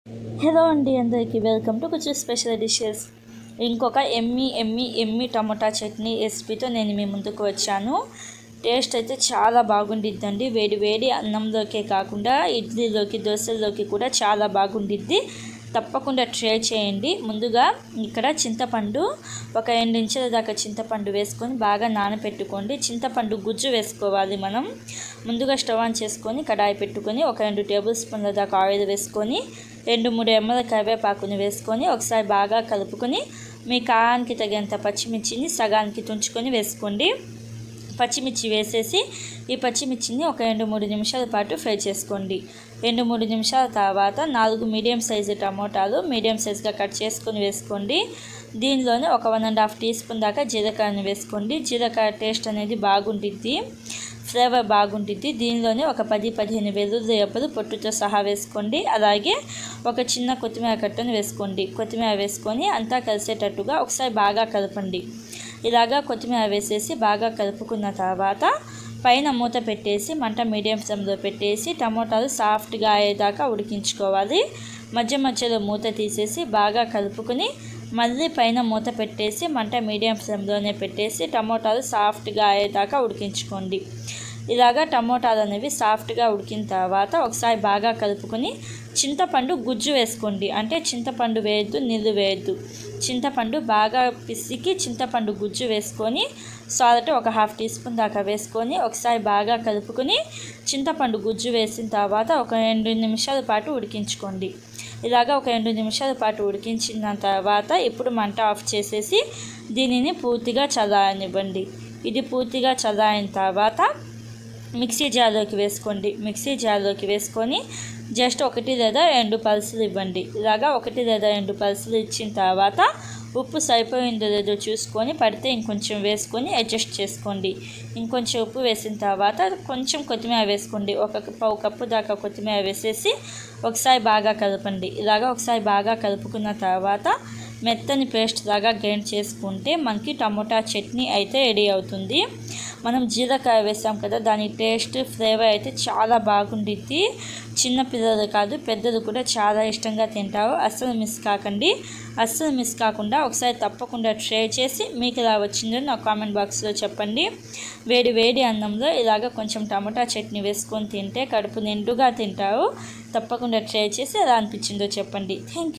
Hello అండి, అందరికీ welcome to కొంచెం స్పెషల్ డిషెస్. ఇంకొక ఎమ్మి టమోటా చట్నీ రెసిపీతో నేను మీ ముందుకు వచ్చాను. టేస్ట్ అయితే చాలా బాగుండిద్దండి. వేడి వేడి అన్నంలోకే కాకుండా ఇడ్లీలోకి, దోశల్లోకి కూడా చాలా బాగుండిద్ది. తప్పకుండా ట్రై చేయండి. ముందుగా ఇక్కడ చింతపండు ఒక 2 ఇంచుల దాకా చింతపండు వేసుకొని బాగా నానబెట్టుకోండి. చింతపండు గుజ్జు వేసుకోవాలి. మనం ముందుగా స్టవ్ ఆన్ చేసుకొని కడాయి పెట్టుకొని ఒక 2 టేబుల్ స్పూన్ల దాకా ఆయిల్ వేసుకొని 2-3 ఎమ్మల కరివేపాకుని వేసుకొని ఒకసారి బాగా కలుపుకొని మీ కారానికి తగినంత పచ్చిమిర్చిని సగానికి తుంచుకొని వేసుకోండి. పచ్చిమిర్చి వేసేసి ఈ పచ్చిమిర్చిని ఒక 2-3 నిమిషాల పాటు ఫ్రై చేసుకోండి. 2-3 నిమిషాల తర్వాత 4 మీడియం సైజు టమోటాలు మీడియం సైజుగా కట్ చేసుకొని వేసుకోండి. దీనిలోనే ఒక 1.5 టీ స్పూన్ దాకా జీలకర్రని వేసుకోండి. జీలకర్ర టేస్ట్ అనేది బాగుంటుంది, ఫ్లేవర్ బాగుంటుంది. దీనిలోనే ఒక 10-15 వెల్లుల్లి రెబ్బలు పొట్టుతో సహా వేసుకోండి. అలాగే ఒక చిన్న కొత్తిమీర కట్టను వేసుకోండి. కొత్తిమీర వేసుకొని అంతా కలిసేటట్టుగా ఒకసారి బాగా కలపండి. ఇలాగా కొత్తిమీర వేసేసి బాగా కలుపుకున్న తర్వాత పైన మూత పెట్టేసి మంట మీడియం ఫ్లేమ్లో పెట్టేసి టమోటాలు సాఫ్ట్గా అయ్యేదాకా ఉడికించుకోవాలి. మధ్య మధ్యలో మూత తీసేసి బాగా కలుపుకొని మళ్ళీ పైన మూత పెట్టేసి మంట మీడియం ఫ్లేమ్లోనే పెట్టేసి టమోటాలు సాఫ్ట్గా అయ్యేదాకా ఉడికించుకోండి. ఇలాగా టమోటాలు అనేవి సాఫ్ట్గా ఉడికిన తర్వాత ఒకసారి బాగా కలుపుకొని చింతపండు గుజ్జు వేసుకోండి. అంటే చింతపండు వేయద్దు, నీళ్ళు వేయద్దు. చింతపండు బాగా పిసికి చింతపండు గుజ్జు వేసుకొని సాల్ట్ ఒక 1/2 టీ స్పూన్ దాకా వేసుకొని ఒకసారి బాగా కలుపుకొని చింతపండు గుజ్జు వేసిన తర్వాత ఒక 2 నిమిషాల పాటు ఉడికించుకోండి. ఇలాగా ఒక 2 నిమిషాల పాటు ఉడికించిన తర్వాత ఇప్పుడు మంట ఆఫ్ చేసేసి దీనిని పూర్తిగా చల్లారనివ్వండి. ఇది పూర్తిగా చల్లారిన తర్వాత మిక్సీ జార్లోకి వేసుకోండి. మిక్సీ జార్లోకి వేసుకొని జస్ట్ 1 లేదా 2 పల్సులు ఇవ్వండి. ఇలాగా 1 లేదా 2 పల్సులు ఇచ్చిన తర్వాత ఉప్పు సరిపోయిందో లేదో చూసుకొని పడితే ఇంకొంచెం వేసుకొని అడ్జస్ట్ చేసుకోండి. ఇంకొంచెం ఉప్పు వేసిన తర్వాత కొంచెం కొత్తిమీర వేసుకోండి. ఒక పావు కప్పు దాకా కొత్తిమీర వేసేసి ఒకసారి బాగా కలపండి. ఇలాగా ఒకసారి బాగా కలుపుకున్న తర్వాత మెత్తని పేస్ట్ లాగా గ్రైండ్ చేసుకుంటే మనకి టమోటా చట్నీ అయితే రెడీ అవుతుంది. మనం జీలకర్ర వేసాం కదా, దాని టేస్ట్ ఫ్లేవర్ అయితే చాలా బాగుండిద్ది. చిన్న పిల్లలు కాదు, పెద్దలు కూడా చాలా ఇష్టంగా తింటారు. అస్సలు మిస్ కాకండి. అస్సలు మిస్ కాకుండా ఒకసారి తప్పకుండా ట్రై చేసి మీకు ఎలా వచ్చిందో నా కామెంట్ బాక్స్లో చెప్పండి. వేడి వేడి అన్నంలో ఇలాగ కొంచెం టమోటా చట్నీ వేసుకొని తింటే కడుపు నిండుగా తింటారు. తప్పకుండా ట్రై చేసి ఎలా అనిపించిందో చెప్పండి. Thank you.